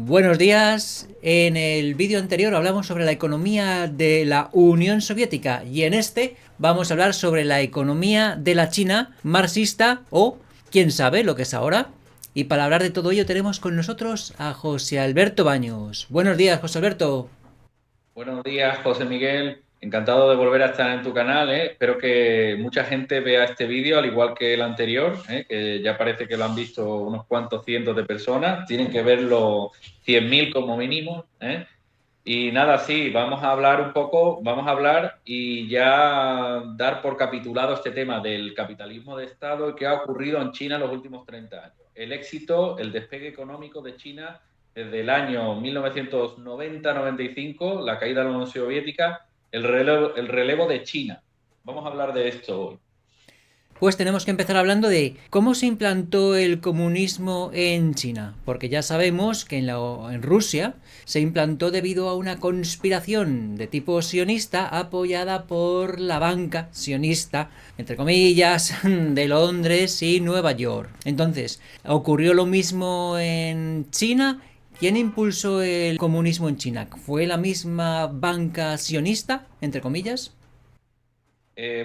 Buenos días. En el vídeo anterior hablamos sobre la economía de la Unión Soviética y en este vamos a hablar sobre la economía de la China marxista o quién sabe lo que es ahora. Y para hablar de todo ello tenemos con nosotros a José Alberto Baños. Buenos días, José Alberto. Buenos días, José Miguel. Encantado de volver a estar en tu canal. Espero que mucha gente vea este vídeo, al igual que el anterior, que ya parece que lo han visto unos cuantos cientos de personas. Tienen que verlo 100.000 como mínimo. Y nada, sí, vamos a hablar un poco, vamos a hablar y ya dar por capitulado este tema del capitalismo de Estado y qué ha ocurrido en China en los últimos 30 años. El éxito, el despegue económico de China desde el año 1990-95, la caída de la Unión Soviética, el relevo de China. Vamos a hablar de esto hoy. Pues tenemos que empezar hablando de cómo se implantó el comunismo en China, porque ya sabemos que en Rusia se implantó debido a una conspiración de tipo sionista apoyada por la banca sionista, entre comillas, de Londres y Nueva York. Entonces, ¿ocurrió lo mismo en China? ¿Quién impulsó el comunismo en China? ¿Fue la misma banca sionista, entre comillas?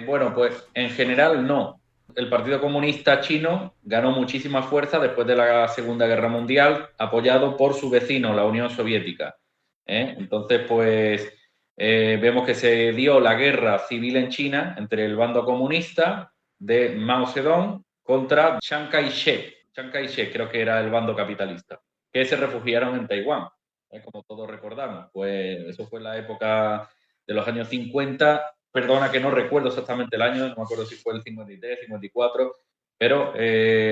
Bueno, pues en general no. El Partido Comunista Chino ganó muchísima fuerza después de la Segunda Guerra Mundial, apoyado por su vecino, la Unión Soviética. Entonces, pues vemos que se dio la guerra civil en China entre el bando comunista de Mao Zedong contra Chiang Kai-shek. Chiang Kai-shek creo que era el bando capitalista, que se refugiaron en Taiwán, como todos recordamos. Pues eso fue en la época de los años 50. Perdona que no recuerdo exactamente el año, no me acuerdo si fue el 53, 54, pero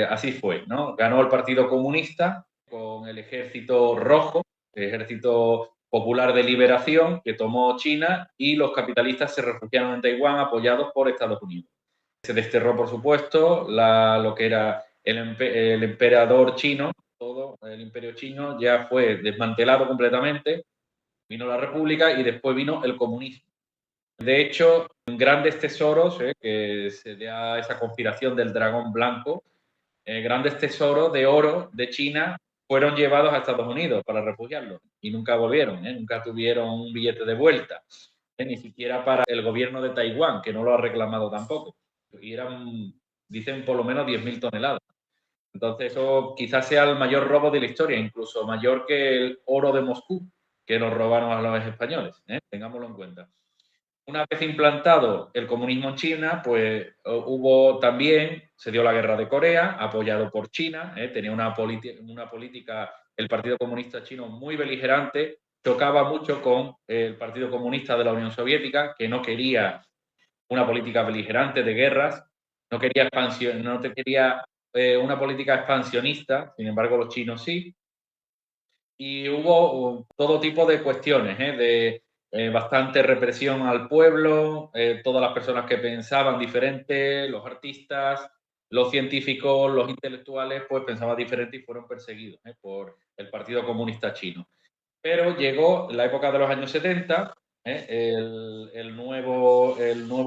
así fue, ¿no? Ganó el Partido Comunista con el Ejército Rojo, el Ejército Popular de Liberación, que tomó China, y los capitalistas se refugiaron en Taiwán apoyados por Estados Unidos. Se desterró, por supuesto, lo que era el emperador chino, todo el imperio chino ya fue desmantelado completamente, vino la República y después vino el comunismo. De hecho, grandes tesoros, que se da esa conspiración del dragón blanco, grandes tesoros de oro de China fueron llevados a Estados Unidos para refugiarlos y nunca volvieron, nunca tuvieron un billete de vuelta, ni siquiera para el gobierno de Taiwán, que no lo ha reclamado tampoco. Y eran, dicen, por lo menos 10.000 toneladas. Entonces, eso quizás sea el mayor robo de la historia, incluso mayor que el oro de Moscú, que nos robaron a los españoles. Tengámoslo en cuenta. Una vez implantado el comunismo en China, pues hubo también, se dio la guerra de Corea, apoyado por China, tenía una política, el Partido Comunista Chino muy beligerante, chocaba mucho con el Partido Comunista de la Unión Soviética, que no quería una política beligerante de guerras, no quería expansión, no quería una política expansionista, sin embargo los chinos sí, y hubo todo tipo de cuestiones, de bastante represión al pueblo, todas las personas que pensaban diferente, los artistas, los científicos, los intelectuales, pues pensaban diferente y fueron perseguidos por el Partido Comunista Chino. Pero llegó la época de los años 70, el nuevo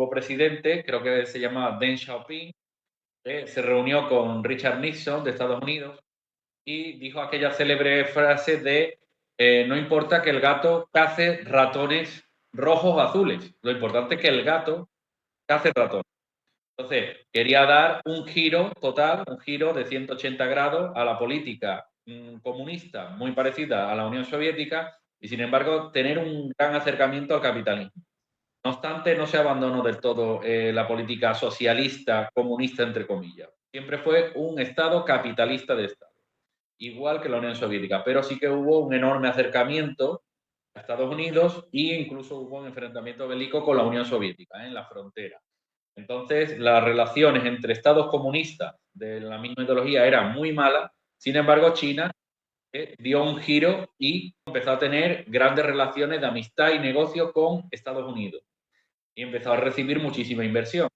presidente, creo que se llama Deng Xiaoping, se reunió con Richard Nixon de Estados Unidos y dijo aquella célebre frase de no importa que el gato cace ratones rojos o azules, lo importante es que el gato cace ratones. Entonces, quería dar un giro total, un giro de 180 grados a la política comunista, muy parecida a la Unión Soviética, y sin embargo tener un gran acercamiento al capitalismo. No obstante, no se abandonó del todo la política socialista, comunista, entre comillas. Siempre fue un Estado capitalista de Estado, igual que la Unión Soviética, pero sí que hubo un enorme acercamiento a Estados Unidos e incluso hubo un enfrentamiento bélico con la Unión Soviética en la frontera. Entonces, las relaciones entre estados comunistas de la misma ideología eran muy malas, sin embargo, China dio un giro y empezó a tener grandes relaciones de amistad y negocio con Estados Unidos y empezó a recibir muchísima inversión.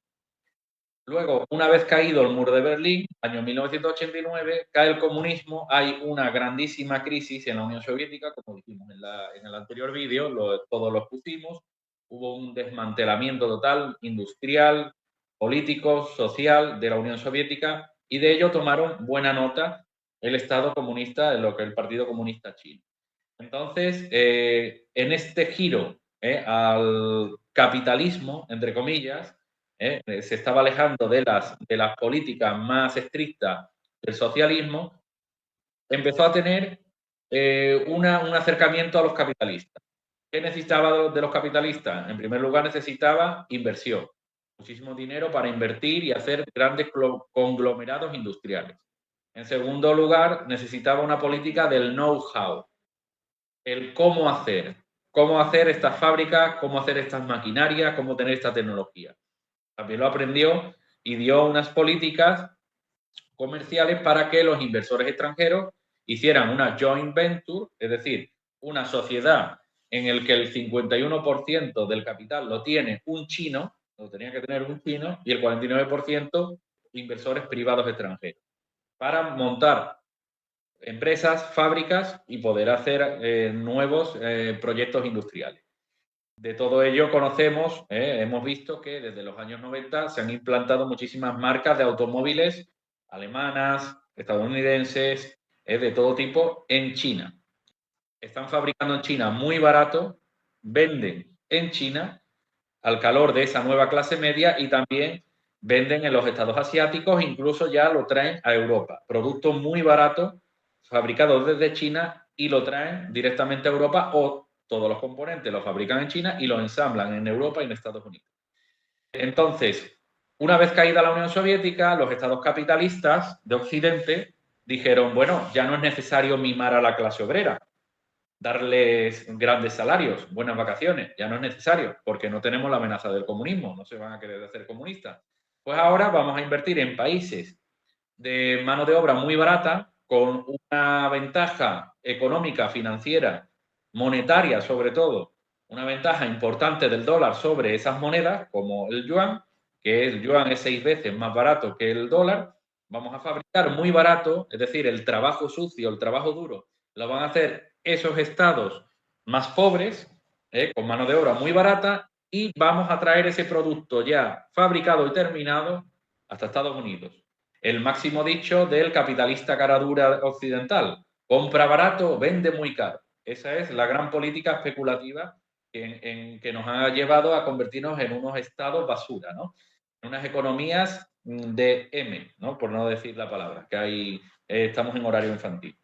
Luego, una vez caído el muro de Berlín, año 1989, cae el comunismo, hay una grandísima crisis en la Unión Soviética, como dijimos en el anterior vídeo, todos lo pusimos, hubo un desmantelamiento total, industrial, político, social de la Unión Soviética, y de ello tomaron buena nota el Estado comunista, lo que el Partido Comunista Chino. Entonces, en este giro al capitalismo, entre comillas, se estaba alejando de las políticas más estrictas del socialismo, empezó a tener un acercamiento a los capitalistas. ¿Qué necesitaba de los capitalistas? En primer lugar, necesitaba inversión, muchísimo dinero para invertir y hacer grandes conglomerados industriales. En segundo lugar, necesitaba una política del know-how, el cómo hacer estas fábricas, cómo hacer estas maquinarias, cómo tener esta tecnología. También lo aprendió y dio unas políticas comerciales para que los inversores extranjeros hicieran una joint venture, es decir, una sociedad en la que el 51% del capital lo tiene un chino, lo tenía que tener un chino, y el 49% inversores privados extranjeros, para montar empresas, fábricas y poder hacer nuevos proyectos industriales. De todo ello conocemos, hemos visto que desde los años 90 se han implantado muchísimas marcas de automóviles alemanas, estadounidenses, de todo tipo en China. Están fabricando en China muy barato, venden en China al calor de esa nueva clase media y también venden en los estados asiáticos, incluso ya lo traen a Europa. Productos muy baratos, fabricados desde China y lo traen directamente a Europa, o todos los componentes los fabrican en China y los ensamblan en Europa y en Estados Unidos. Entonces, una vez caída la Unión Soviética, los estados capitalistas de Occidente dijeron, bueno, ya no es necesario mimar a la clase obrera, darles grandes salarios, buenas vacaciones, ya no es necesario, porque no tenemos la amenaza del comunismo, no se van a querer hacer comunistas. Pues ahora vamos a invertir en países de mano de obra muy barata, con una ventaja económica, financiera, monetaria sobre todo, una ventaja importante del dólar sobre esas monedas, como el yuan, que el yuan es 6 veces más barato que el dólar. Vamos a fabricar muy barato, es decir, el trabajo sucio, el trabajo duro, lo van a hacer esos estados más pobres, con mano de obra muy barata, y vamos a traer ese producto ya fabricado y terminado hasta Estados Unidos. El máximo dicho del capitalista cara dura occidental: compra barato, vende muy caro. Esa es la gran política especulativa que nos ha llevado a convertirnos en unos estados basura, ¿no? En unas economías de M, ¿no? Por no decir la palabra, que ahí estamos en horario infantil.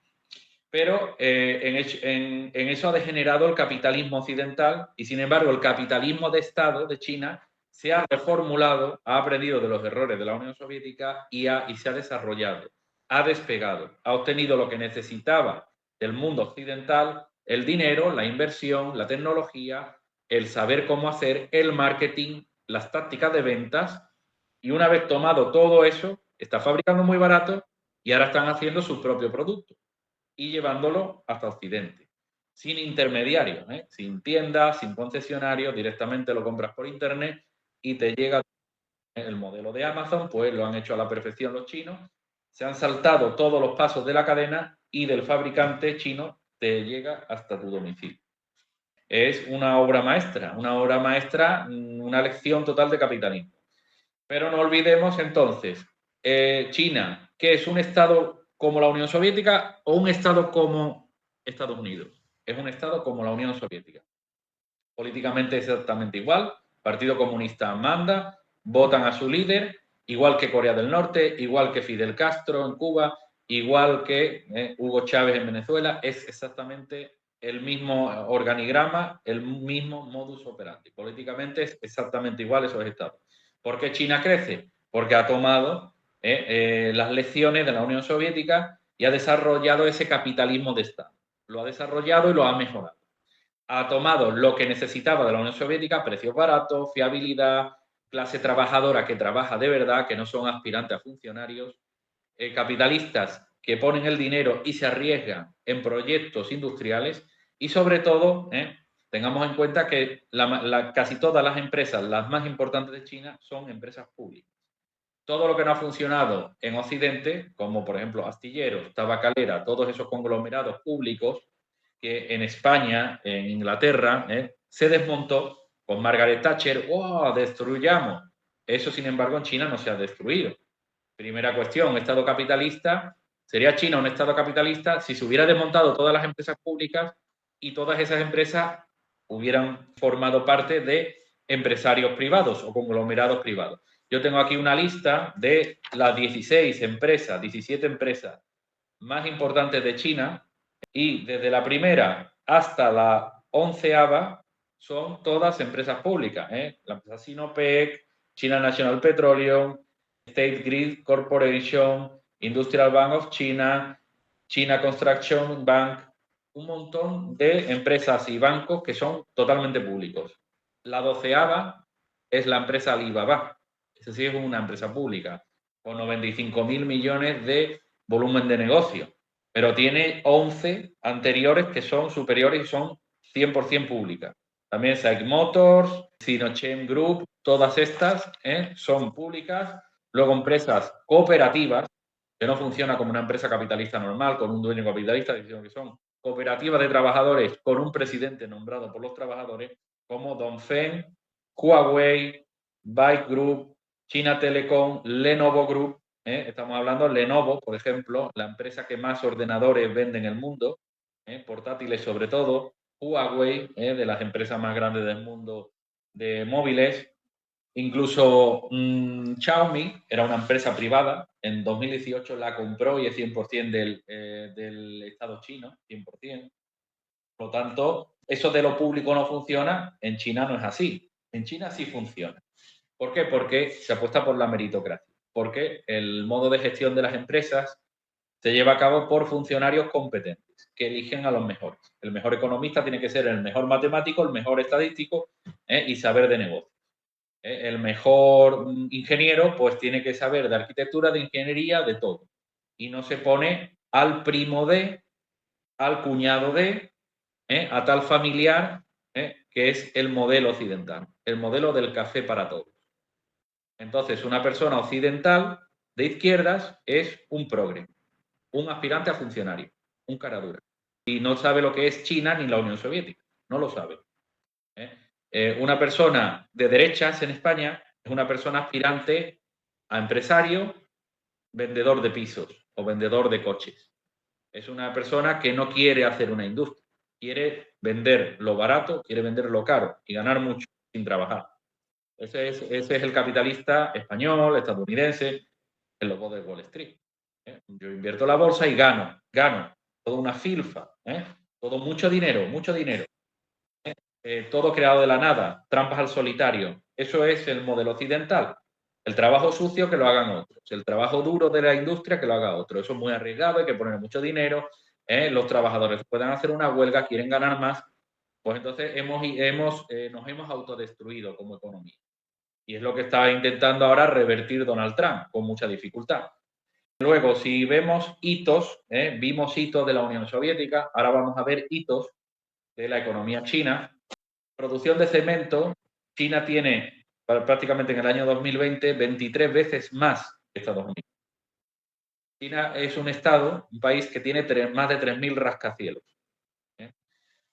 Pero en eso ha degenerado el capitalismo occidental, y sin embargo el capitalismo de Estado de China se ha reformulado, ha aprendido de los errores de la Unión Soviética y se ha desarrollado, ha despegado, ha obtenido lo que necesitaba del mundo occidental: el dinero, la inversión, la tecnología, el saber cómo hacer, el marketing, las tácticas de ventas. Y una vez tomado todo eso, está fabricando muy barato y ahora están haciendo su propio producto y llevándolo hasta Occidente, sin intermediarios, sin tiendas, sin concesionarios, directamente lo compras por internet y te llega. El modelo de Amazon, pues lo han hecho a la perfección los chinos, se han saltado todos los pasos de la cadena y del fabricante chino te llega hasta tu domicilio. Es una obra maestra, una lección total de capitalismo. Pero no olvidemos entonces, China, ¿qué es? ¿Un estado como la Unión Soviética o un estado como Estados Unidos? Es un estado como la Unión Soviética. Políticamente exactamente igual, Partido Comunista manda, votan a su líder, igual que Corea del Norte, igual que Fidel Castro en Cuba, igual que Hugo Chávez en Venezuela. Es exactamente el mismo organigrama, el mismo modus operandi. Políticamente es exactamente igual esos estados. ¿Por qué China crece? Porque ha tomado las lecciones de la Unión Soviética y ha desarrollado ese capitalismo de Estado. Lo ha desarrollado y lo ha mejorado. Ha tomado lo que necesitaba de la Unión Soviética: precios baratos, fiabilidad, clase trabajadora que trabaja de verdad, que no son aspirantes a funcionarios, capitalistas que ponen el dinero y se arriesgan en proyectos industriales, y sobre todo, tengamos en cuenta que casi todas las empresas, las más importantes de China, son empresas públicas. Todo lo que no ha funcionado en Occidente, como por ejemplo astilleros, tabacalera, todos esos conglomerados públicos, que en España, en Inglaterra, se desmontó con Margaret Thatcher. ¡Oh, destruyamos! Eso, sin embargo, en China no se ha destruido. Primera cuestión: Estado capitalista. ¿Sería China un Estado capitalista si se hubiera desmontado todas las empresas públicas y todas esas empresas hubieran formado parte de empresarios privados o conglomerados privados. Yo tengo aquí una lista de las 16 empresas, 17 empresas más importantes de China, y desde la primera hasta la 11ª son todas empresas públicas. La empresa Sinopec, China National Petroleum, State Grid Corporation, Industrial Bank of China, China Construction Bank, un montón de empresas y bancos que son totalmente públicos. La 12ª es la empresa Alibaba, esa sí es una empresa pública, con 95.000 millones de volumen de negocio, pero tiene 11 anteriores que son superiores y son 100% públicas. También SAIC Motors, Sinochem Group, todas estas son públicas. Luego empresas cooperativas, que no funciona como una empresa capitalista normal, con un dueño capitalista, sino que son cooperativas de trabajadores con un presidente nombrado por los trabajadores, como Dongfeng, Huawei, Bike Group, China Telecom, Lenovo Group. Estamos hablando de Lenovo, por ejemplo, la empresa que más ordenadores vende en el mundo, portátiles sobre todo, Huawei, de las empresas más grandes del mundo de móviles. Incluso Xiaomi era una empresa privada, en 2018 la compró y es 100% del Estado chino, 100%. Por lo tanto, eso de lo público no funciona, en China no es así. En China sí funciona. ¿Por qué? Porque se apuesta por la meritocracia, porque el modo de gestión de las empresas se lleva a cabo por funcionarios competentes, que eligen a los mejores. El mejor economista tiene que ser el mejor matemático, el mejor estadístico y saber de negocio. El mejor ingeniero pues tiene que saber de arquitectura, de ingeniería, de todo. Y no se pone al primo de, al cuñado de, a tal familiar, que es el modelo occidental, el modelo del café para todos. Entonces, una persona occidental de izquierdas es un progre, un aspirante a funcionario, un cara dura. Y no sabe lo que es China ni la Unión Soviética, no lo sabe. Una persona de derechas en España es una persona aspirante a empresario, vendedor de pisos o vendedor de coches. Es una persona que no quiere hacer una industria, quiere vender lo barato, quiere vender lo caro y ganar mucho sin trabajar. Ese es el capitalista español, estadounidense, el lobo de Wall Street. Yo invierto la bolsa y gano, toda una filfa, todo mucho dinero, todo creado de la nada, trampas al solitario. Eso es el modelo occidental. El trabajo sucio que lo hagan otros, el trabajo duro de la industria que lo haga otro. Eso es muy arriesgado, hay que poner mucho dinero. Los trabajadores pueden hacer una huelga, quieren ganar más. Pues entonces nos hemos autodestruido como economía. Y es lo que está intentando ahora revertir Donald Trump con mucha dificultad. Luego, si vemos hitos, vimos hitos de la Unión Soviética, ahora vamos a ver hitos de la economía china. Producción de cemento, China tiene prácticamente en el año 2020 23 veces más que Estados Unidos. China es un estado, un país que tiene más de 3.000 rascacielos.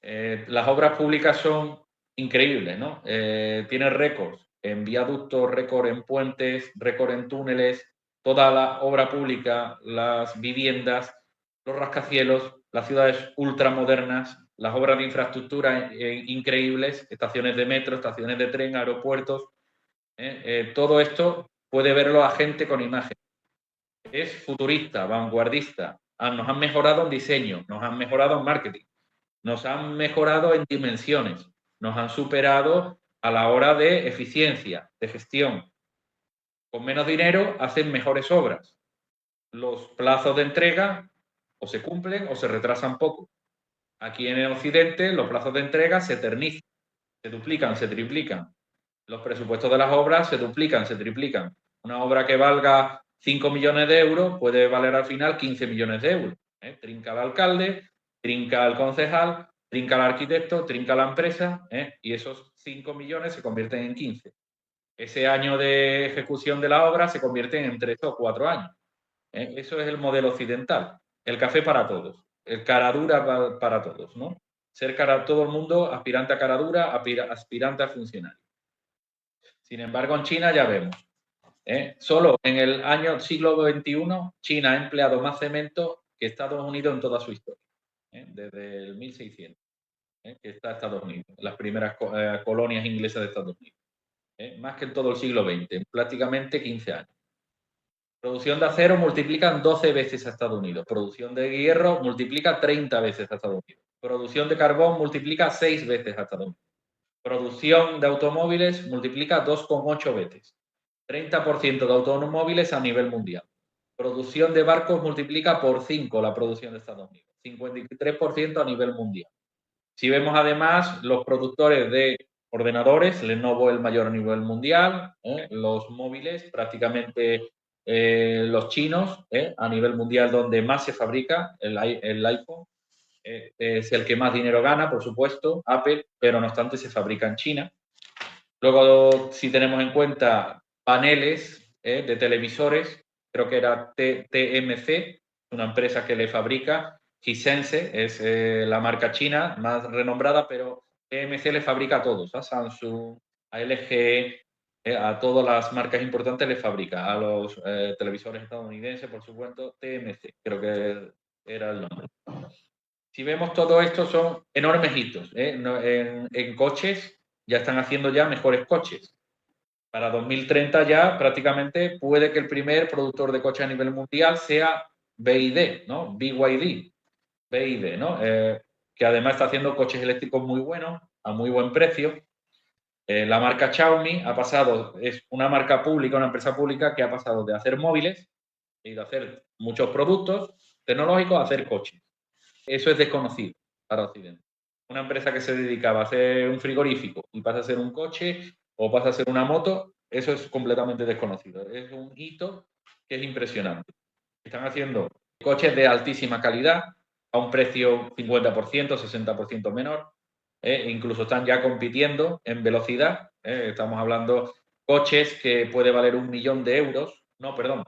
Las obras públicas son increíbles, ¿no? Tiene récords en viaductos, récord en puentes, récord en túneles, toda la obra pública, las viviendas, los rascacielos, las ciudades ultramodernas, las obras de infraestructura increíbles, estaciones de metro, estaciones de tren, aeropuertos. Todo esto puede verlo la gente con imagen. Es futurista, vanguardista. Nos han mejorado en diseño, nos han mejorado en marketing, nos han mejorado en dimensiones, nos han superado a la hora de eficiencia, de gestión. Con menos dinero hacen mejores obras. Los plazos de entrega o se cumplen o se retrasan poco. Aquí en el Occidente los plazos de entrega se eternizan, se duplican, se triplican. Los presupuestos de las obras se duplican, se triplican. Una obra que valga 5 millones de euros puede valer al final 15 millones de euros. Trinca al alcalde, trinca al concejal, trinca al arquitecto, trinca a la empresa, y esos 5 millones se convierten en 15. Ese año de ejecución de la obra se convierte en 3 o 4 años. Eso es el modelo occidental. El café para todos, el cara dura para todos, ¿no? Ser todo el mundo aspirante a cara dura, aspirante a funcionario. Sin embargo, en China ya vemos. Solo en el siglo XXI, China ha empleado más cemento que Estados Unidos en toda su historia, desde el 1600. que está Estados Unidos, las primeras colonias inglesas de Estados Unidos. Más que en todo el siglo XX, en prácticamente 15 años. Producción de acero multiplican 12 veces a Estados Unidos. Producción de hierro multiplica 30 veces a Estados Unidos. Producción de carbón multiplica 6 veces a Estados Unidos. Producción de automóviles multiplica 2,8 veces. 30% de automóviles a nivel mundial. Producción de barcos multiplica por 5 la producción de Estados Unidos. 53% a nivel mundial. Si vemos además los productores de ordenadores, Lenovo el mayor a nivel mundial, los móviles prácticamente los chinos a nivel mundial donde más se fabrica el iPhone. Es el que más dinero gana, por supuesto, Apple, pero no obstante se fabrica en China. Luego, si tenemos en cuenta paneles de televisores, creo que era TMC, una empresa que le fabrica. Hisense es la marca china más renombrada, pero TMC le fabrica a todos, a Samsung, a LG, a todas las marcas importantes le fabrica, a los televisores estadounidenses, por supuesto, TMC, creo que era el nombre. Si vemos todo esto, son enormes hitos. En coches ya están haciendo ya mejores coches. Para 2030 ya prácticamente puede que el primer productor de coches a nivel mundial sea BYD, ¿no? BYD, ¿no? Que además está haciendo coches eléctricos muy buenos, a muy buen precio. La marca Xiaomi ha pasado, es una marca pública, una empresa pública que ha pasado de hacer móviles y de hacer muchos productos tecnológicos a hacer coches. Eso es desconocido para Occidente. Una empresa que se dedicaba a hacer un frigorífico y pasa a ser un coche o pasa a ser una moto, eso es completamente desconocido. Es un hito que es impresionante. Están haciendo coches de altísima calidad a un precio 50%, 60% menor. Incluso están ya compitiendo en velocidad. Estamos hablando coches que puede valer 1 millón de euros. No, perdón.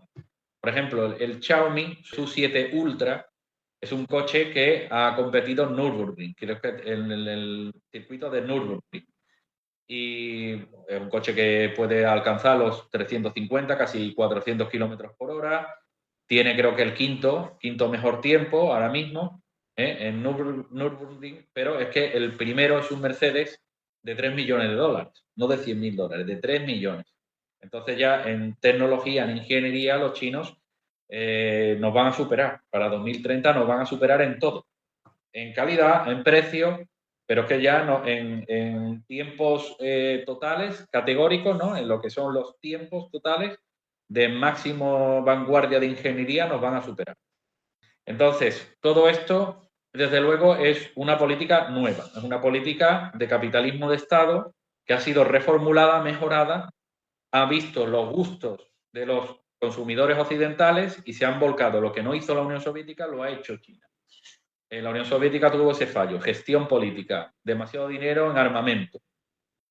Por ejemplo, el Xiaomi Su7 Ultra es un coche que ha competido en Nürburgring, creo que en el circuito de Nürburgring. Y es un coche que puede alcanzar los 350, casi 400 kilómetros por hora. Tiene, creo que, el quinto mejor tiempo ahora mismo en Nürburgring, pero es que el primero es un Mercedes de 3 millones de dólares, no de 100.000 dólares, de 3 millones. Entonces ya en tecnología, en ingeniería, los chinos nos van a superar. Para 2030 nos van a superar en todo. En calidad, en precio, pero es que ya no, en tiempos totales, categóricos, ¿no? En lo que son los tiempos totales de máximo vanguardia de ingeniería nos van a superar. Entonces, todo esto, desde luego, es una política nueva, es una política de capitalismo de Estado que ha sido reformulada, mejorada, ha visto los gustos de los consumidores occidentales y se han volcado. Lo que no hizo la Unión Soviética lo ha hecho China. La Unión Soviética tuvo ese fallo, gestión política, demasiado dinero en armamento,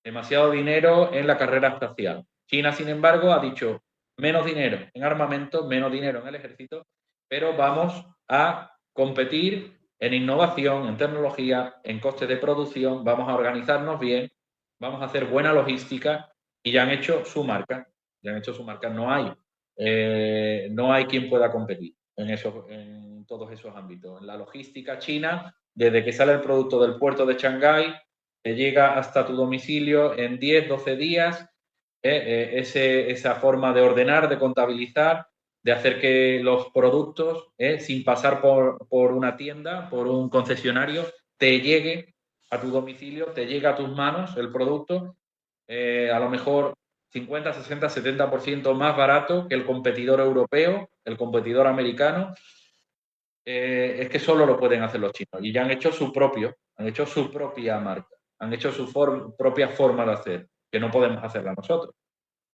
demasiado dinero en la carrera espacial. China, sin embargo, ha dicho menos dinero en armamento, menos dinero en el ejército, pero vamos a competir en innovación, en tecnología, en costes de producción, vamos a organizarnos bien, vamos a hacer buena logística y ya han hecho su marca. No hay quien pueda competir en todos esos ámbitos. En la logística china, desde que sale el producto del puerto de Shanghái, que llega hasta tu domicilio en 10, 12 días, esa forma de ordenar, de contabilizar, de hacer que los productos, sin pasar por una tienda, por un concesionario, te llegue a tu domicilio, te llegue a tus manos el producto, a lo mejor 50, 60, 70% más barato que el competidor europeo, el competidor americano. Es que solo lo pueden hacer los chinos y ya han hecho han hecho su propia marca, han hecho su propia forma de hacer, que no podemos hacerla nosotros.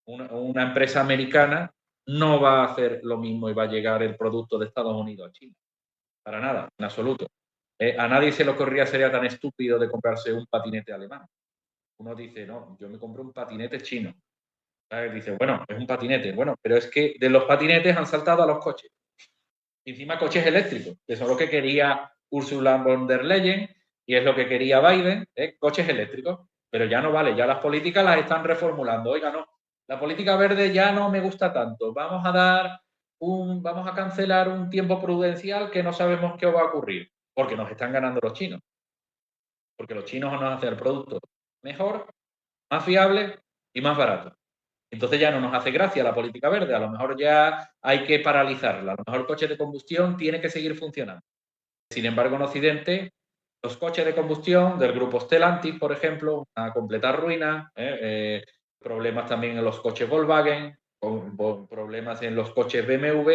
Una empresa americana no va a hacer lo mismo y va a llegar el producto de Estados Unidos a China. Para nada, en absoluto. A nadie se le ocurría, sería tan estúpido de comprarse un patinete alemán. Uno dice, no, yo me compré un patinete chino. Dice, bueno, es un patinete. Bueno, pero es que de los patinetes han saltado a los coches. Y encima coches eléctricos, que son lo que quería Ursula von der Leyen y es lo que quería Biden, coches eléctricos. Pero ya no vale, ya las políticas las están reformulando. Oiga, no, la política verde ya no me gusta tanto. Vamos a cancelar un tiempo prudencial que no sabemos qué va a ocurrir, porque nos están ganando los chinos. porque los chinos nos hacen el producto mejor, más fiable y más barato. Entonces ya no nos hace gracia la política verde, a lo mejor ya hay que paralizarla, a lo mejor el coche de combustión tiene que seguir funcionando. Sin embargo, en Occidente, los coches de combustión del grupo Stellantis, por ejemplo, una completa ruina, problemas también en los coches Volkswagen, problemas en los coches BMW.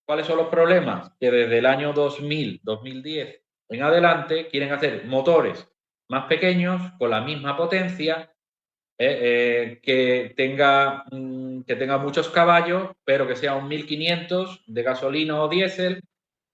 ¿Cuáles son los problemas? Que desde el año 2000, 2010 en adelante quieren hacer motores más pequeños, con la misma potencia, que tenga muchos caballos, pero que sea un 1500 de gasolina o diésel,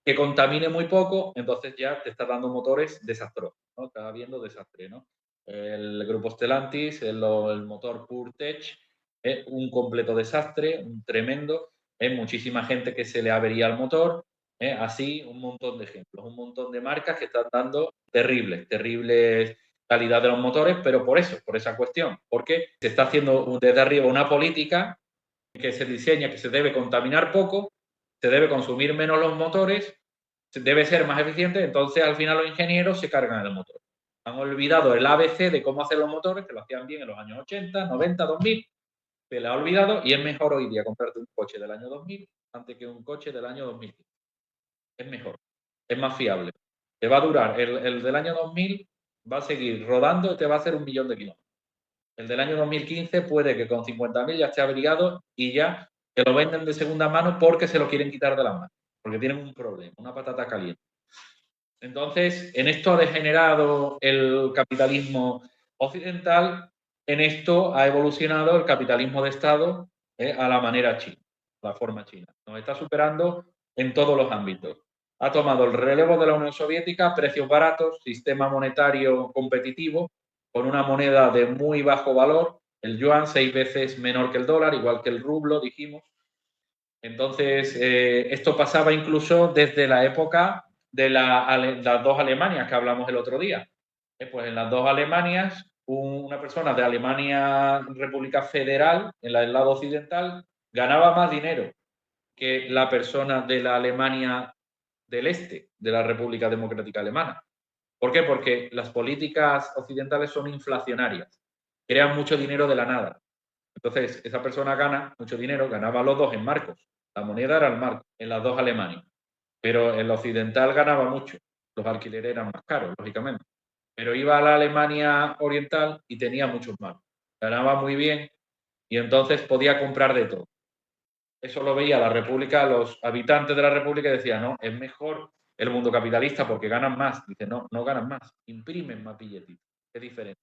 que contamine muy poco, entonces ya te está dando motores desastrosos, ¿no? Está habiendo desastre, ¿no? El grupo Stellantis, el motor PureTech, es un completo desastre, un tremendo. Hay muchísima gente que se le avería el motor, así un montón de ejemplos, un montón de marcas que están dando terribles calidad de los motores, pero por eso, por esa cuestión, porque se está haciendo desde arriba una política que se diseña que se debe contaminar poco, se debe consumir menos los motores, debe ser más eficiente, entonces al final los ingenieros se cargan el motor. Han olvidado el ABC de cómo hacer los motores, que lo hacían bien en los años 80, 90, 2000, se le ha olvidado y es mejor hoy día comprarte un coche del año 2000 antes que un coche del año 2015. Es mejor, es más fiable. Te va a durar, el del año 2000 va a seguir rodando y te va a hacer 1.000.000 de kilómetros. El del año 2015 puede que con 50.000 ya esté abrigado y ya te lo venden de segunda mano porque se lo quieren quitar de las manos, porque tienen un problema, una patata caliente. Entonces, en esto ha degenerado el capitalismo occidental, en esto ha evolucionado el capitalismo de Estado, a la manera china, la forma china. Nos está superando en todos los ámbitos. Ha tomado el relevo de la Unión Soviética, precios baratos, sistema monetario competitivo, con una moneda de muy bajo valor, el yuan 6 veces menor que el dólar, igual que el rublo, dijimos. Entonces, esto pasaba incluso desde la época de las dos Alemanias que hablamos el otro día. Pues en las dos Alemanias, una persona de Alemania República Federal, en el lado occidental, ganaba más dinero que la persona de la Alemania del Este, de la República Democrática Alemana. ¿Por qué? Porque las políticas occidentales son inflacionarias, crean mucho dinero de la nada. Entonces, esa persona gana mucho dinero, ganaba los dos en marcos. La moneda era el marco en las dos Alemanias. Pero el occidental ganaba mucho. Los alquileres eran más caros, lógicamente. Pero iba a la Alemania oriental y tenía muchos marcos. Ganaba muy bien y entonces podía comprar de todo. Eso lo veía la República, los habitantes de la República decían, no, es mejor el mundo capitalista porque ganan más. Dice, no, no ganan más, imprimen más billetitos. Es diferente.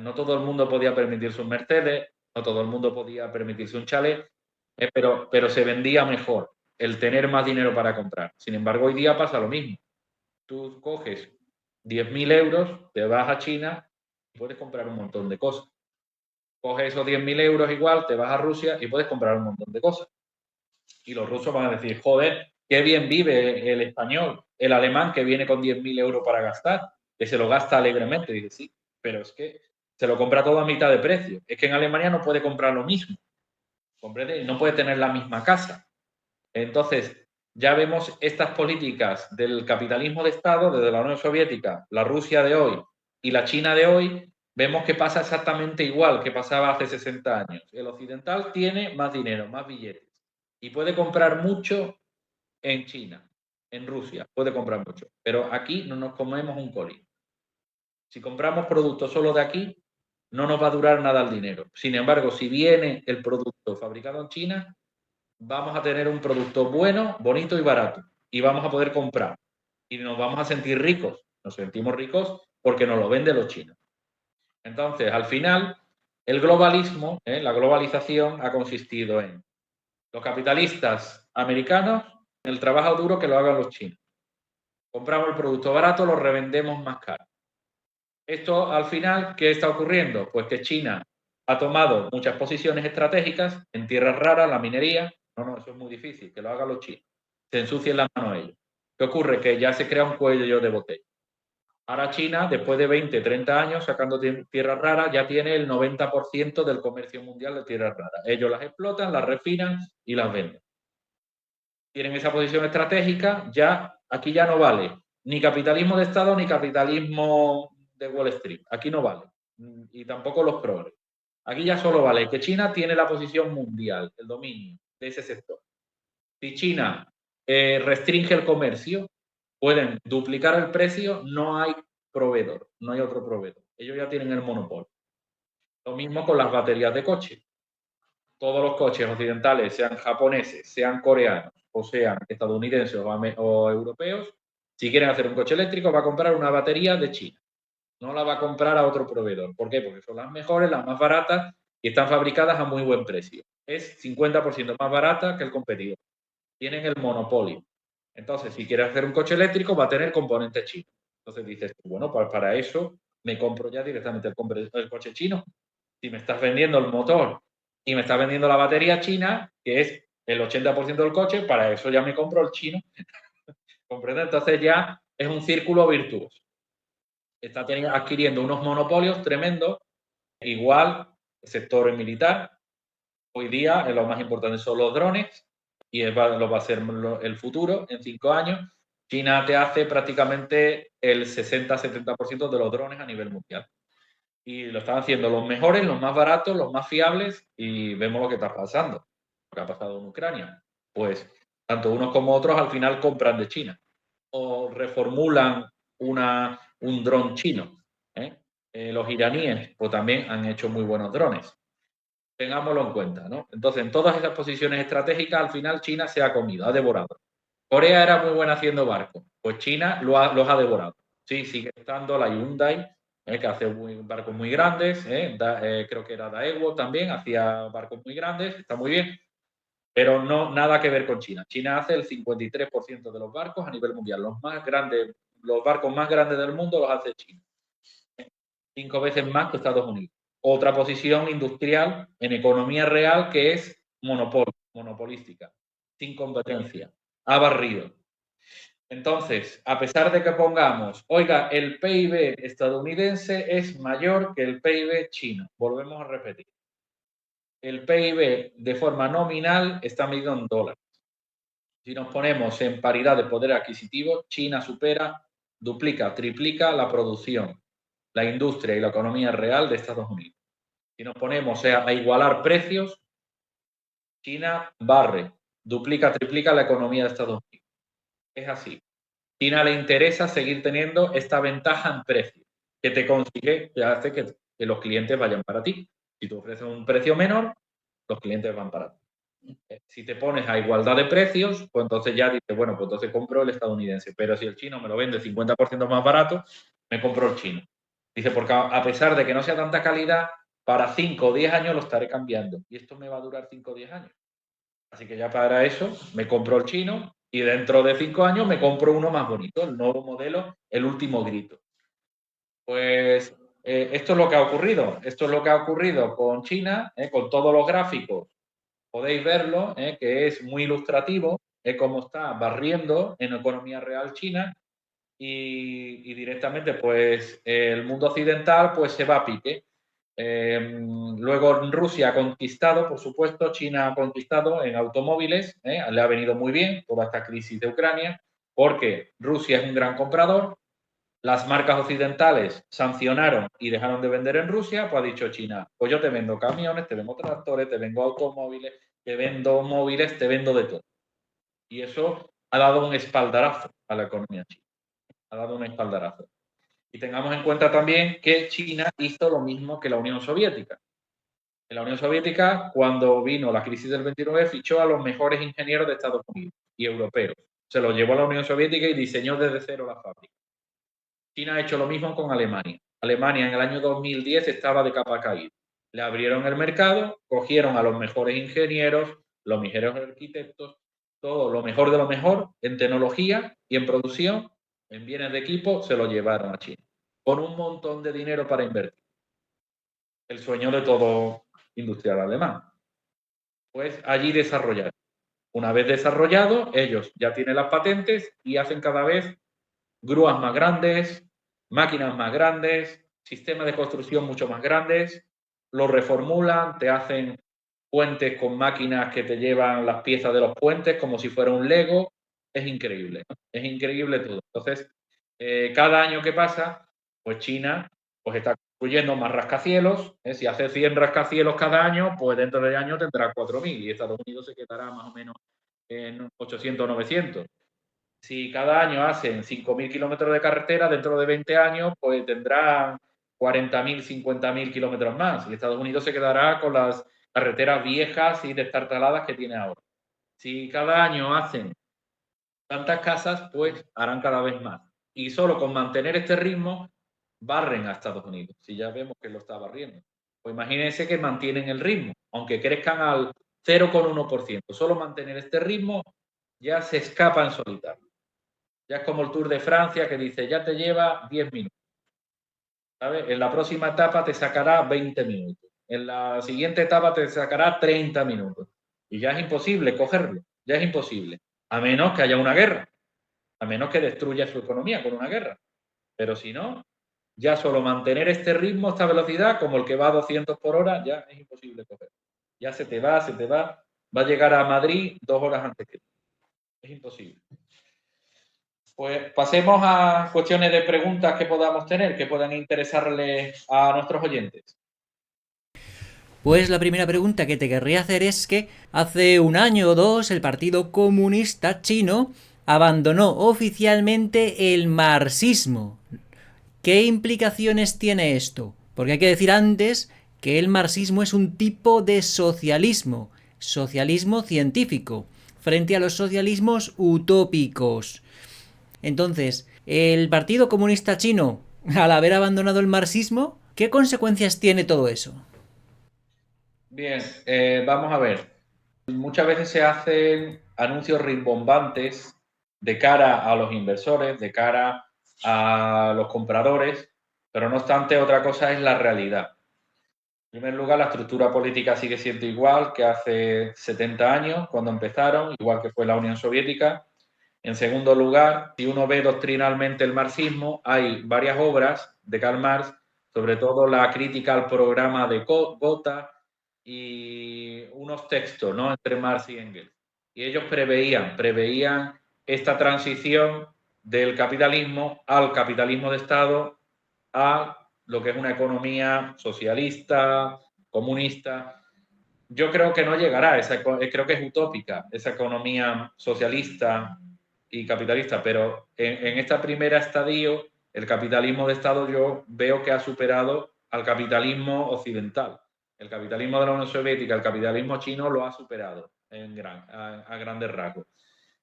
No todo el mundo podía permitirse un Mercedes, no todo el mundo podía permitirse un chalet, pero se vendía mejor el tener más dinero para comprar. Sin embargo, hoy día pasa lo mismo. Tú coges 10.000 euros, te vas a China y puedes comprar un montón de cosas. Coges esos 10.000 euros igual, te vas a Rusia y puedes comprar un montón de cosas. Y los rusos van a decir, joder, qué bien vive el español, el alemán que viene con 10.000 euros para gastar, que se lo gasta alegremente. Dice, sí, pero es que se lo compra todo a mitad de precio. Es que en Alemania no puede comprar lo mismo. ¿Comprende? No puede tener la misma casa. Entonces, ya vemos estas políticas del capitalismo de Estado desde la Unión Soviética, la Rusia de hoy y la China de hoy, vemos que pasa exactamente igual que pasaba hace 60 años. El occidental tiene más dinero, más billetes y puede comprar mucho en China, en Rusia, puede comprar mucho, pero aquí no nos comemos un colín. Si compramos productos solo de aquí, no nos va a durar nada el dinero. Sin embargo, si viene el producto fabricado en China, vamos a tener un producto bueno, bonito y barato. Y vamos a poder comprar. Y nos vamos a sentir ricos. Nos sentimos ricos porque nos lo venden los chinos. Entonces, al final, el globalismo, la globalización, ha consistido en los capitalistas americanos, el trabajo duro que lo hagan los chinos. Compramos el producto barato, lo revendemos más caro. Esto, al final, ¿qué está ocurriendo? Pues que China ha tomado muchas posiciones estratégicas en tierras raras, la minería. No, eso es muy difícil, que lo hagan los chinos. Se ensucien las manos ellos. ¿Qué ocurre? Que ya se crea un cuello de botella. Ahora China, después de 20, 30 años sacando tierras raras, ya tiene el 90% del comercio mundial de tierras raras. Ellos las explotan, las refinan y las venden. Tienen esa posición estratégica, ya aquí ya no vale Ni capitalismo de Estado ni capitalismo de Wall Street. Aquí no vale. Y tampoco los progres. Aquí ya solo vale que China tiene la posición mundial, el dominio de ese sector. Si China restringe el comercio, pueden duplicar el precio, no hay proveedor, no hay otro proveedor. Ellos ya tienen el monopolio. Lo mismo con las baterías de coche. Todos los coches occidentales, sean japoneses, sean coreanos o sean estadounidenses o europeos, si quieren hacer un coche eléctrico, va a comprar una batería de China. No la va a comprar a otro proveedor. ¿Por qué? Porque son las mejores, las más baratas y están fabricadas a muy buen precio. Es 50% más barata que el competidor. Tienen el monopolio. Entonces, si quieres hacer un coche eléctrico, va a tener componentes chinos. Entonces dices, bueno, pues para eso me compro ya directamente el coche chino. Si me estás vendiendo el motor y me estás vendiendo la batería china, que es el 80% del coche, para eso ya me compro el chino. ¿Comprende? Entonces ya es un círculo virtuoso. Está adquiriendo unos monopolios tremendos. Igual, el sector militar. Hoy día lo más importante son los drones y lo va a ser el futuro en 5 años. China te hace prácticamente el 60-70% de los drones a nivel mundial. Y lo están haciendo los mejores, los más baratos, los más fiables y vemos lo que está pasando. Lo que ha pasado en Ucrania. Pues tanto unos como otros al final compran de China o reformulan un dron chino. Los iraníes pues también han hecho muy buenos drones. Tengámoslo en cuenta, ¿no? Entonces, en todas esas posiciones estratégicas, al final China se ha comido, ha devorado. Corea era muy buena haciendo barcos, pues China los ha devorado. Sí, sigue estando la Hyundai, que hace barcos muy grandes, creo que era Daewoo también, hacía barcos muy grandes, está muy bien, pero no nada que ver con China. China hace el 53% de los barcos a nivel mundial. Los barcos más grandes del mundo los hace China. 5 veces más que Estados Unidos. Otra posición industrial en economía real que es monopolística, sin competencia. Ha barrido. Entonces, a pesar de que pongamos, oiga, el PIB estadounidense es mayor que el PIB chino. Volvemos a repetir. El PIB de forma nominal está medido en dólares. Si nos ponemos en paridad de poder adquisitivo, China supera, duplica, triplica la producción, la industria y la economía real de Estados Unidos. Si nos ponemos a igualar precios, China barre, duplica, triplica la economía de Estados Unidos. Es así. China le interesa seguir teniendo esta ventaja en precio, que te consigue, que hace que los clientes vayan para ti. Si tú ofreces un precio menor, los clientes van para ti. Si te pones a igualdad de precios, pues entonces ya dices, bueno, pues entonces compro el estadounidense. Pero si el chino me lo vende 50% más barato, me compro el chino. Dice, porque a pesar de que no sea tanta calidad, para 5 o 10 años lo estaré cambiando. Y esto me va a durar 5 o 10 años. Así que ya para eso me compro el chino y dentro de 5 años me compro uno más bonito, el nuevo modelo, el último grito. Pues esto es lo que ha ocurrido. Esto es lo que ha ocurrido con China, con todos los gráficos. Podéis verlo, que es muy ilustrativo, cómo está barriendo en economía real China y directamente pues el mundo occidental pues se va a pique. Luego Rusia ha conquistado, por supuesto, China ha conquistado en automóviles, le ha venido muy bien toda esta crisis de Ucrania, porque Rusia es un gran comprador, las marcas occidentales sancionaron y dejaron de vender en Rusia, pues ha dicho China, pues yo te vendo camiones, te vendo tractores, te vendo automóviles, te vendo móviles, te vendo de todo. Y eso ha dado un espaldarazo a la economía china, ha dado un espaldarazo. Y tengamos en cuenta también que China hizo lo mismo que la Unión Soviética. En la Unión Soviética, cuando vino la crisis del 29, fichó a los mejores ingenieros de Estados Unidos y europeos. Se los llevó a la Unión Soviética y diseñó desde cero la fábrica. China ha hecho lo mismo con Alemania. Alemania en el año 2010 estaba de capa caída. Le abrieron el mercado, cogieron a los mejores ingenieros, los mejores arquitectos, todo lo mejor de lo mejor en tecnología y en producción, en bienes de equipo, se lo llevaron a China, con un montón de dinero para invertir. El sueño de todo industrial alemán. Pues allí desarrollar. Una vez desarrollado, ellos ya tienen las patentes y hacen cada vez grúas más grandes, máquinas más grandes, sistemas de construcción mucho más grandes, lo reformulan, te hacen puentes con máquinas que te llevan las piezas de los puentes como si fuera un Lego. Es increíble, ¿no? Es increíble todo. Entonces, Cada año que pasa, pues China pues está construyendo más rascacielos. Si hace 100 rascacielos cada año, pues dentro de año tendrá 4.000 y Estados Unidos se quedará más o menos en 800, 900. Si cada año hacen 5.000 kilómetros de carretera, dentro de 20 años, pues tendrán 40.000, 50.000 kilómetros más. Y Estados Unidos se quedará con las carreteras viejas y destartaladas que tiene ahora. Si cada año hacen tantas casas, pues harán cada vez más. Y solo con mantener este ritmo, barren a Estados Unidos. Si ya vemos que lo está barriendo. Pues imagínense que mantienen el ritmo, aunque crezcan al 0,1%. Solo mantener este ritmo ya se escapa en solitario. Ya es como el Tour de Francia que dice, ya te lleva 10 minutos. ¿Sabes? En la próxima etapa te sacará 20 minutos. En la siguiente etapa te sacará 30 minutos. Y ya es imposible cogerlo. Ya es imposible. A menos que haya una guerra. A menos que destruya su economía con una guerra. Pero si no, ya solo mantener este ritmo, esta velocidad, como el que va a 200 por hora, ya es imposible cogerlo. Ya se te va, se te va. Va a llegar a Madrid 2 horas antes que tú. Es imposible. Pues pasemos a cuestiones de preguntas que podamos tener, que puedan interesarle a nuestros oyentes. Pues la primera pregunta que te querría hacer es que hace un año o dos el Partido Comunista Chino abandonó oficialmente el marxismo. ¿Qué implicaciones tiene esto? Porque hay que decir antes que el marxismo es un tipo de socialismo, socialismo científico, frente a los socialismos utópicos. Entonces, el Partido Comunista Chino, al haber abandonado el marxismo, ¿qué consecuencias tiene todo eso? Bien, vamos a ver. Muchas veces se hacen anuncios rimbombantes de cara a los inversores, de cara a los compradores, pero no obstante, otra cosa es la realidad. En primer lugar, la estructura política sigue siendo igual que hace 70 años, cuando empezaron, igual que fue la Unión Soviética. En segundo lugar, si uno ve doctrinalmente el marxismo, hay varias obras de Karl Marx, sobre todo la crítica al programa de Gotha y unos textos, ¿no?, entre Marx y Engels. Y ellos preveían esta transición del capitalismo al capitalismo de Estado, a lo que es una economía socialista, comunista. Yo creo que no llegará, creo que es utópica esa economía socialista y capitalista, pero en esta primera estadio, el capitalismo de Estado yo veo que ha superado al capitalismo occidental. El capitalismo de la Unión Soviética, el capitalismo chino lo ha superado a grandes rasgos.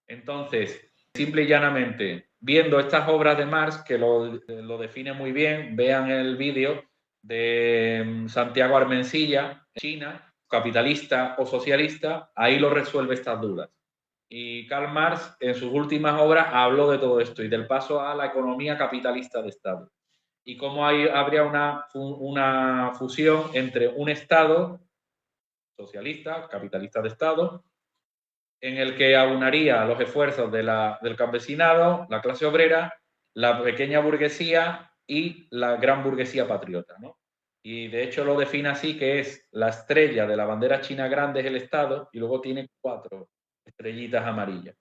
Entonces, simple y llanamente, viendo estas obras de Marx, que lo define muy bien, vean el vídeo de Santiago Armencilla, China, capitalista o socialista, ahí lo resuelve estas dudas. Y Karl Marx, en sus últimas obras, habló de todo esto y del paso a la economía capitalista de Estado. Y cómo habría una fusión entre un Estado socialista, capitalista de Estado, en el que aunaría los esfuerzos del campesinado, la clase obrera, la pequeña burguesía y la gran burguesía patriota, ¿no? Y de hecho lo define así, que es la estrella de la bandera china grande es el Estado y luego tiene 4 estrellitas amarillas.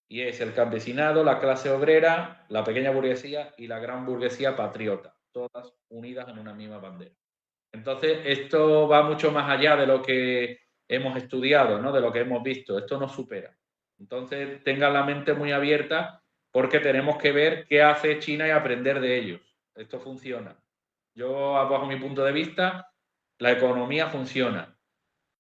Y es el campesinado, la clase obrera, la pequeña burguesía y la gran burguesía patriota, todas unidas en una misma bandera. Entonces, esto va mucho más allá de lo que hemos estudiado, ¿no?, de lo que hemos visto. Esto nos supera. Entonces, tengan la mente muy abierta porque tenemos que ver qué hace China y aprender de ellos. Esto funciona. Yo, bajo mi punto de vista, la economía funciona.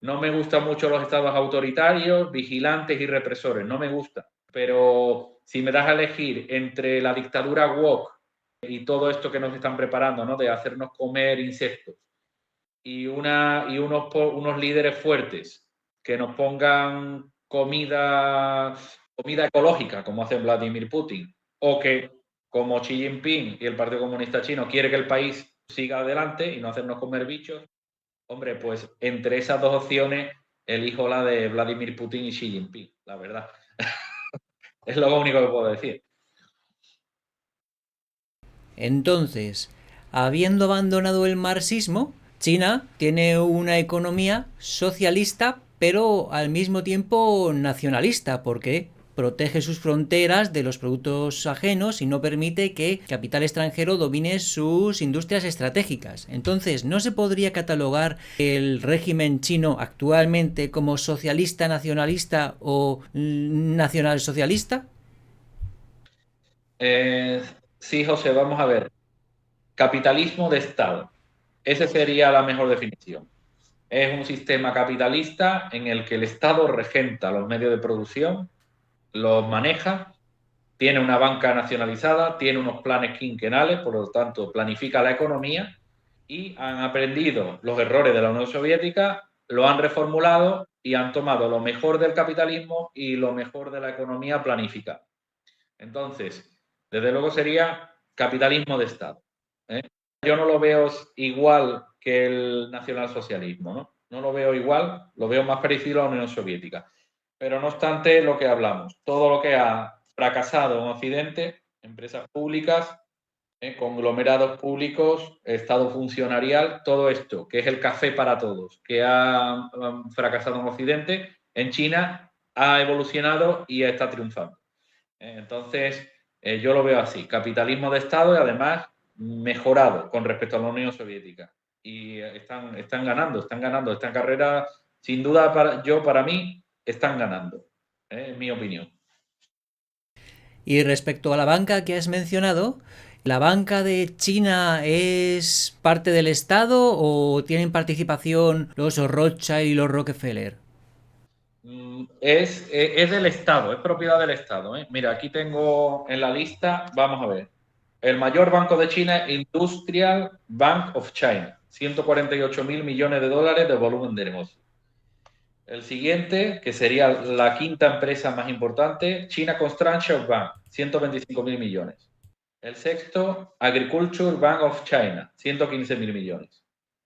No me gustan mucho los estados autoritarios, vigilantes y represores. No me gusta. Pero si me das a elegir entre la dictadura woke y todo esto que nos están preparando, ¿no?, de hacernos comer insectos, y unos líderes fuertes que nos pongan comida ecológica, como hace Vladimir Putin, o que, como Xi Jinping y el Partido Comunista Chino, quiere que el país siga adelante y no hacernos comer bichos, hombre, pues entre esas dos opciones elijo la de Vladimir Putin y Xi Jinping, la verdad. Es lo único que puedo decir. Entonces, habiendo abandonado el marxismo, China tiene una economía socialista, pero al mismo tiempo nacionalista. ¿Por qué? protege sus fronteras de los productos ajenos y no permite que capital extranjero domine sus industrias estratégicas. Entonces, ¿no se podría catalogar el régimen chino actualmente como socialista, nacionalista o nacionalsocialista? Eh, sí, José, vamos a ver. Capitalismo de Estado. Esa sería la mejor definición. Es un sistema capitalista en el que el Estado regenta los medios de producción, los maneja, tiene una banca nacionalizada, tiene unos planes quinquenales, por lo tanto, planifica la economía y han aprendido los errores de la Unión Soviética, lo han reformulado y han tomado lo mejor del capitalismo y lo mejor de la economía planificada. Entonces, desde luego sería capitalismo de Estado. ¿eh? Yo no lo veo igual que el nacionalsocialismo, ¿no? No lo veo igual, lo veo más parecido a la Unión Soviética. Pero no obstante, lo que hablamos, todo lo que ha fracasado en Occidente, empresas públicas, conglomerados públicos, Estado funcionarial, todo esto, que es el café para todos, que ha fracasado en Occidente, en China ha evolucionado y está triunfando. Entonces, yo lo veo así, capitalismo de Estado y además mejorado con respecto a la Unión Soviética. Y están ganando esta carrera, sin duda, para mí, están ganando, en mi opinión. Y respecto a la banca que has mencionado, ¿la banca de China es parte del Estado o tienen participación los Rothschild y los Rockefeller? Es del Estado, es propiedad del Estado. Mira, aquí tengo en la lista, vamos a ver. El mayor banco de China, Industrial Bank of China, 148 mil millones de dólares de volumen de negocio. El siguiente, que sería la quinta empresa más importante, China Construction Bank, 125 mil millones. El sexto, Agriculture Bank of China, 115 mil millones.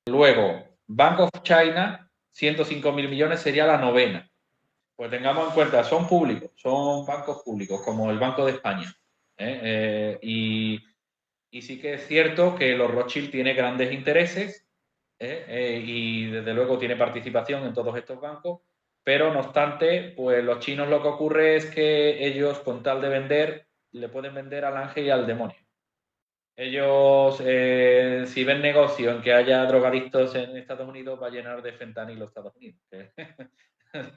Luego, Bank of China, 105 mil millones, sería la novena. Pues tengamos en cuenta, son públicos, son bancos públicos, como el Banco de España. Y sí que es cierto que los Rothschild tiene grandes intereses y desde luego tiene participación en todos estos bancos, pero no obstante, pues los chinos lo que ocurre es que ellos con tal de vender, le pueden vender al ángel y al demonio. Ellos, si ven negocio en que haya drogadictos en Estados Unidos, va a llenar de fentanilo Estados Unidos.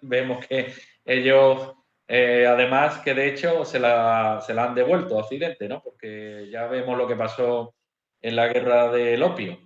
Vemos que ellos, además que de hecho se la han devuelto a Occidente, ¿no? Porque ya vemos lo que pasó en la guerra del opio,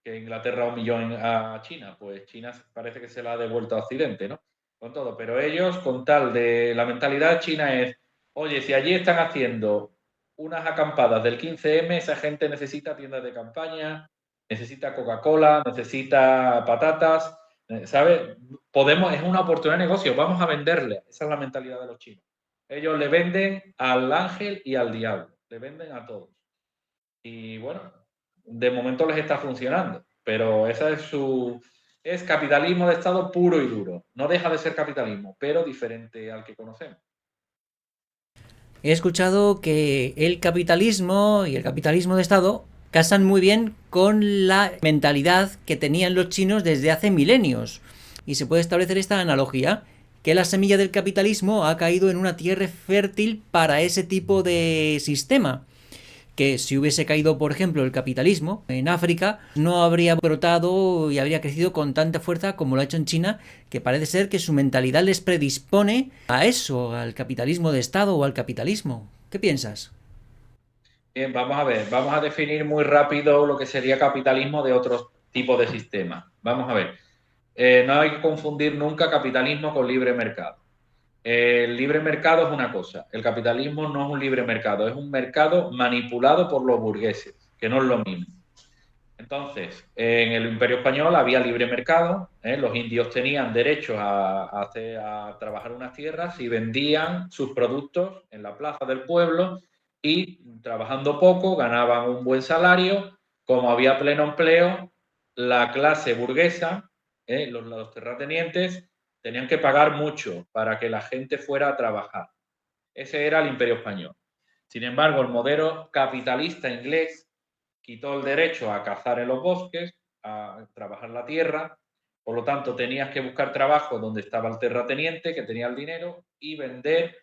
que Inglaterra humilló a China, pues China parece que se la ha devuelto a Occidente, ¿no? Con todo, pero ellos con tal de, la mentalidad china es, oye, si allí están haciendo unas acampadas del 15M, esa gente necesita tiendas de campaña, necesita Coca-Cola, necesita patatas, ¿sabes? Es una oportunidad de negocio, vamos a venderle. Esa es la mentalidad de los chinos. Ellos le venden al ángel y al diablo, le venden a todos. Y bueno, de momento les está funcionando, pero esa es capitalismo de Estado puro y duro. No deja de ser capitalismo, pero diferente al que conocemos. He escuchado que el capitalismo y el capitalismo de Estado casan muy bien con la mentalidad que tenían los chinos desde hace milenios. Y se puede establecer esta analogía, que la semilla del capitalismo ha caído en una tierra fértil para ese tipo de sistema, que si hubiese caído, por ejemplo, el capitalismo en África, no habría brotado y habría crecido con tanta fuerza como lo ha hecho en China, que parece ser que su mentalidad les predispone a eso, al capitalismo de Estado o al capitalismo. ¿Qué piensas? Bien, vamos a ver, vamos a definir muy rápido lo que sería capitalismo de otros tipos de sistemas. Vamos a ver, no hay que confundir nunca capitalismo con libre mercado. El libre mercado es una cosa, el capitalismo no es un libre mercado, es un mercado manipulado por los burgueses, que no es lo mismo. Entonces, en el Imperio Español había libre mercado, los indios tenían derecho a trabajar unas tierras y vendían sus productos en la plaza del pueblo y trabajando poco ganaban un buen salario. Como había pleno empleo, la clase burguesa, los terratenientes, tenían que pagar mucho para que la gente fuera a trabajar. Ese era el Imperio Español. Sin embargo, el modelo capitalista inglés quitó el derecho a cazar en los bosques, a trabajar la tierra, por lo tanto tenías que buscar trabajo donde estaba el terrateniente, que tenía el dinero, y vender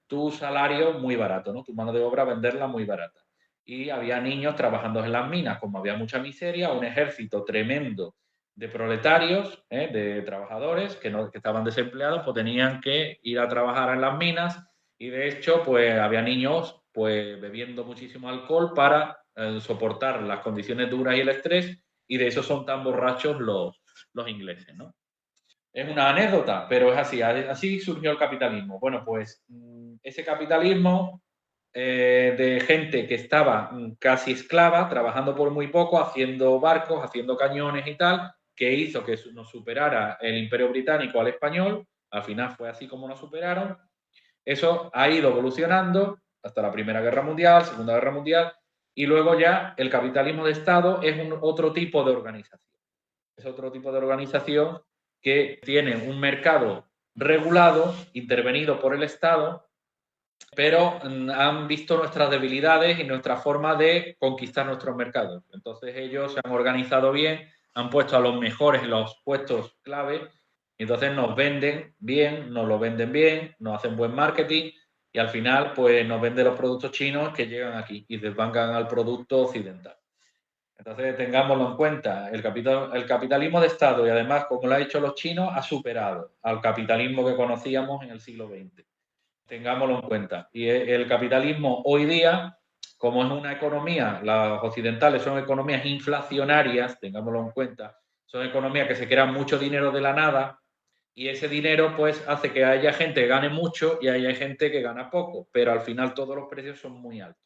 tu salario muy barato, ¿no? Tu mano de obra venderla muy barata. Y había niños trabajando en las minas, como había mucha miseria, un ejército tremendo de proletarios, de trabajadores que estaban desempleados, pues tenían que ir a trabajar en las minas y de hecho, pues había niños pues bebiendo muchísimo alcohol para soportar las condiciones duras y el estrés y de eso son tan borrachos los ingleses, ¿no? Es una anécdota, pero es así, así surgió el capitalismo. Bueno, pues ese capitalismo de gente que estaba casi esclava, trabajando por muy poco, haciendo barcos, haciendo cañones y tal, que hizo que nos superara el Imperio Británico al español, al final fue así como nos superaron. Eso ha ido evolucionando hasta la Primera Guerra Mundial, Segunda Guerra Mundial, y luego ya el capitalismo de Estado es otro tipo de organización. Es otro tipo de organización que tiene un mercado regulado, intervenido por el Estado, pero han visto nuestras debilidades y nuestra forma de conquistar nuestros mercados. Entonces ellos se han organizado bien, han puesto a los mejores en los puestos clave, y entonces nos venden bien, nos lo venden bien, nos hacen buen marketing y al final pues nos venden los productos chinos que llegan aquí y desbancan al producto occidental. Entonces, tengámoslo en cuenta, el capitalismo de Estado y además, como lo han hecho los chinos, ha superado al capitalismo que conocíamos en el siglo XX. Tengámoslo en cuenta. Y el capitalismo hoy día, como es una economía, las occidentales son economías inflacionarias, tengámoslo en cuenta, son economías que se crean mucho dinero de la nada y ese dinero pues hace que haya gente que gane mucho y haya gente que gana poco, pero al final todos los precios son muy altos.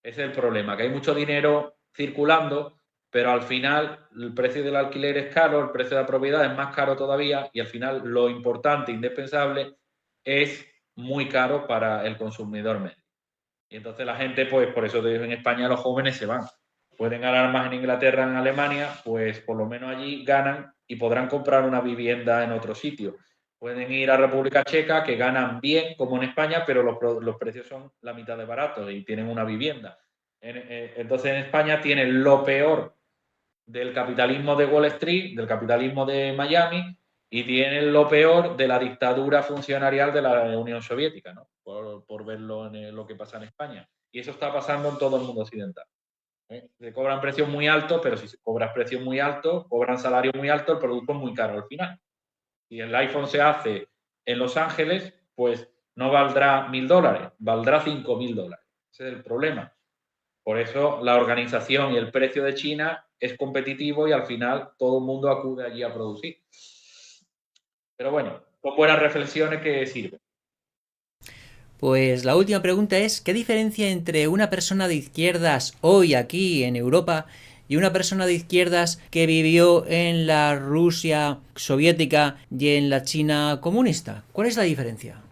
Ese es el problema, que hay mucho dinero circulando, pero al final el precio del alquiler es caro, el precio de la propiedad es más caro todavía y al final lo importante, indispensable, es muy caro para el consumidor medio. Y entonces la gente, pues por eso en España los jóvenes se van. Pueden ganar más en Inglaterra, en Alemania, pues por lo menos allí ganan y podrán comprar una vivienda en otro sitio. Pueden ir a República Checa, que ganan bien, como en España, pero los precios son la mitad de baratos y tienen una vivienda. Entonces en España tienen lo peor del capitalismo de Wall Street, del capitalismo de Miami, y tienen lo peor de la dictadura funcionarial de la Unión Soviética, ¿no? Por verlo en lo que pasa en España. Y eso está pasando en todo el mundo occidental. Se cobran precios muy altos, pero si se cobran precios muy altos, cobran salarios muy altos, el producto es muy caro al final. Si el iPhone se hace en Los Ángeles, pues no valdrá $1.000, valdrá $5.000. Ese es el problema. Por eso la organización y el precio de China es competitivo y al final todo el mundo acude allí a producir. Pero bueno, son buenas reflexiones que sirven. Pues la última pregunta es, ¿qué diferencia entre una persona de izquierdas hoy aquí en Europa y una persona de izquierdas que vivió en la Rusia soviética y en la China comunista? ¿Cuál es la diferencia?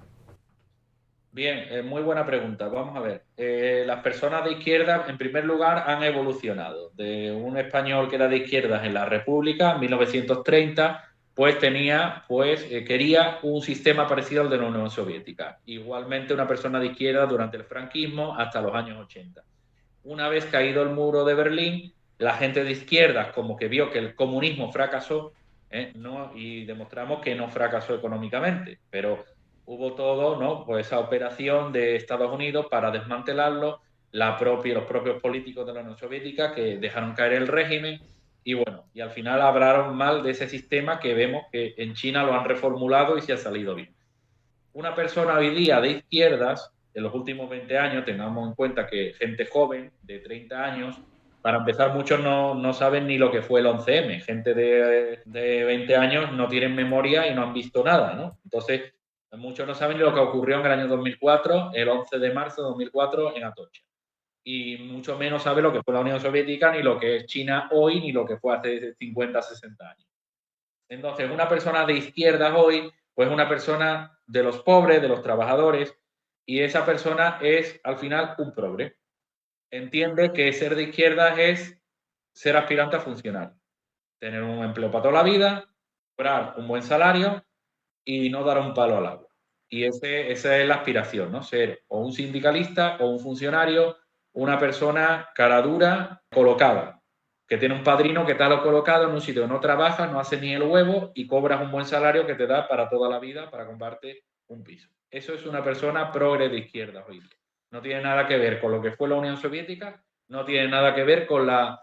Bien, muy buena pregunta. Vamos a ver. Las personas de izquierda, en primer lugar, han evolucionado. De un español que era de izquierdas en la República, en 1930, pues quería un sistema parecido al de la Unión Soviética. Igualmente, una persona de izquierda durante el franquismo hasta los años 80. Una vez caído el muro de Berlín, la gente de izquierdas como que vio que el comunismo fracasó, ¿no? Y demostramos que no fracasó económicamente, pero hubo todo, ¿no? Pues esa operación de Estados Unidos para desmantelarlo, los propios políticos de la Unión Soviética que dejaron caer el régimen y bueno, y al final hablaron mal de ese sistema que vemos que en China lo han reformulado y se ha salido bien. Una persona hoy día de izquierdas, en los últimos 20 años, tengamos en cuenta que gente joven de 30 años, para empezar, muchos no saben ni lo que fue el 11M. Gente de 20 años no tienen memoria y no han visto nada, ¿no? Entonces, muchos no saben ni lo que ocurrió en el año 2004, el 11 de marzo de 2004 en Atocha. Y mucho menos sabe lo que fue la Unión Soviética, ni lo que es China hoy, ni lo que fue hace 50, 60 años. Entonces, una persona de izquierdas hoy, pues una persona de los pobres, de los trabajadores, y esa persona es al final un progre. Entiende que ser de izquierdas es ser aspirante a funcionario, tener un empleo para toda la vida, cobrar un buen salario y no dar un palo al agua. Y esa es la aspiración, ¿no? Ser o un sindicalista o un funcionario, una persona cara dura, colocada, que tiene un padrino que está colocado en un sitio que no trabaja, no hace ni el huevo y cobras un buen salario que te da para toda la vida para comprarte un piso. Eso es una persona progre de izquierda hoy día. No tiene nada que ver con lo que fue la Unión Soviética, no tiene nada que ver con la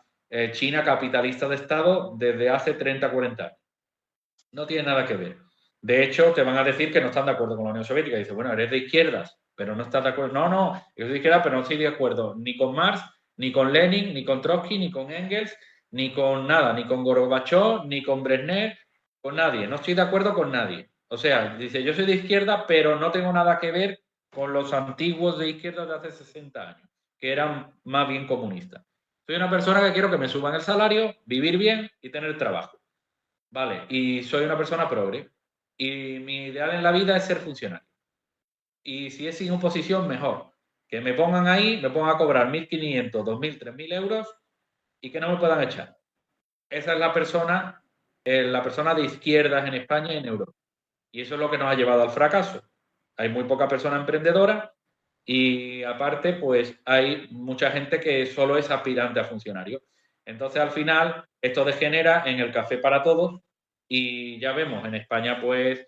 China capitalista de Estado desde hace 30, 40 años. No tiene nada que ver. De hecho, te van a decir que no están de acuerdo con la Unión Soviética. Y dices, bueno, eres de izquierdas, pero no estás de acuerdo. No, no, yo soy de izquierda, pero no estoy de acuerdo ni con Marx, ni con Lenin, ni con Trotsky, ni con Engels, ni con nada, ni con Gorbachev, ni con Brezhnev, con nadie. No estoy de acuerdo con nadie. O sea, dice, yo soy de izquierda, pero no tengo nada que ver con los antiguos de izquierda de hace 60 años, que eran más bien comunistas. Soy una persona que quiero que me suban el salario, vivir bien y tener trabajo. Vale, y soy una persona progre. Y mi ideal en la vida es ser funcionario. Y si es sin oposición, mejor. Que me pongan ahí, me pongan a cobrar 1.500, 2.000, 3.000 euros y que no me puedan echar. Esa es la persona de izquierdas en España y en Europa. Y eso es lo que nos ha llevado al fracaso. Hay muy poca persona emprendedora y aparte, pues hay mucha gente que solo es aspirante a funcionario. Entonces, al final, esto degenera en el café para todos y ya vemos, en España, pues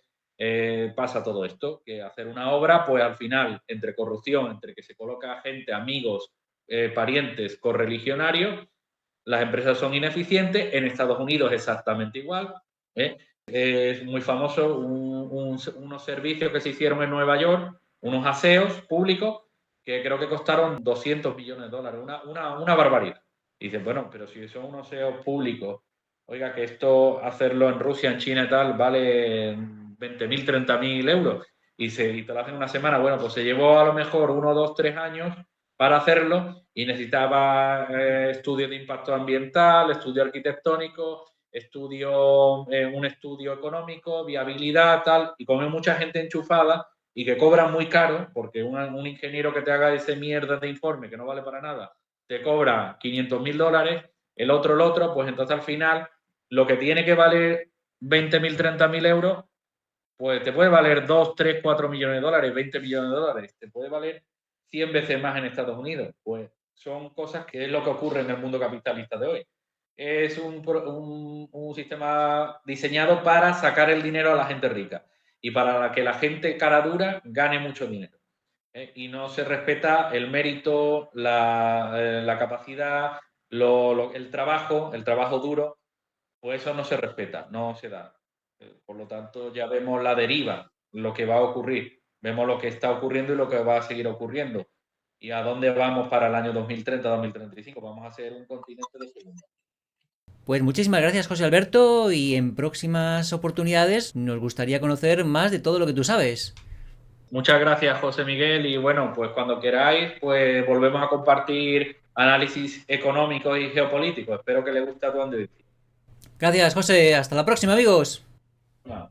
pasa todo esto, que hacer una obra, pues al final, entre corrupción, entre que se coloca gente, amigos, parientes, correligionarios, las empresas son ineficientes. En Estados Unidos exactamente igual. ¿eh? Es muy famoso unos servicios que se hicieron en Nueva York, unos aseos públicos que creo que costaron 200 millones de dólares, una barbaridad. Y dicen, bueno, pero si son unos aseos públicos, oiga, que esto hacerlo en Rusia, en China y tal, vale 20.000, 30.000 euros. Y te lo hacen una semana. Bueno, pues se llevó a lo mejor 1, 2, 3 años para hacerlo y necesitaba estudio de impacto ambiental, estudio arquitectónico, un estudio económico, viabilidad, tal, y como hay mucha gente enchufada y que cobran muy caro, porque un ingeniero que te haga ese mierda de informe que no vale para nada, te cobra 500.000 dólares, el otro, pues entonces al final lo que tiene que valer 20.000, 30.000 euros, pues te puede valer 2, 3, 4 millones de dólares, 20 millones de dólares, te puede valer 100 veces más en Estados Unidos. Pues son cosas que es lo que ocurre en el mundo capitalista de hoy. Es un sistema diseñado para sacar el dinero a la gente rica y para que la gente cara dura gane mucho dinero. Y no se respeta el mérito, la capacidad, el trabajo duro, pues eso no se respeta, no se da. Por lo tanto, ya vemos la deriva, lo que va a ocurrir. Vemos lo que está ocurriendo y lo que va a seguir ocurriendo. ¿Y a dónde vamos para el año 2030-2035? Vamos a ser un continente de segunda. Pues muchísimas gracias, José Alberto, y en próximas oportunidades nos gustaría conocer más de todo lo que tú sabes. Muchas gracias, José Miguel. Y bueno, pues cuando queráis, pues volvemos a compartir análisis económicos y geopolíticos. Espero que les guste a tu audiencia. Gracias, José. Hasta la próxima, amigos. Bueno.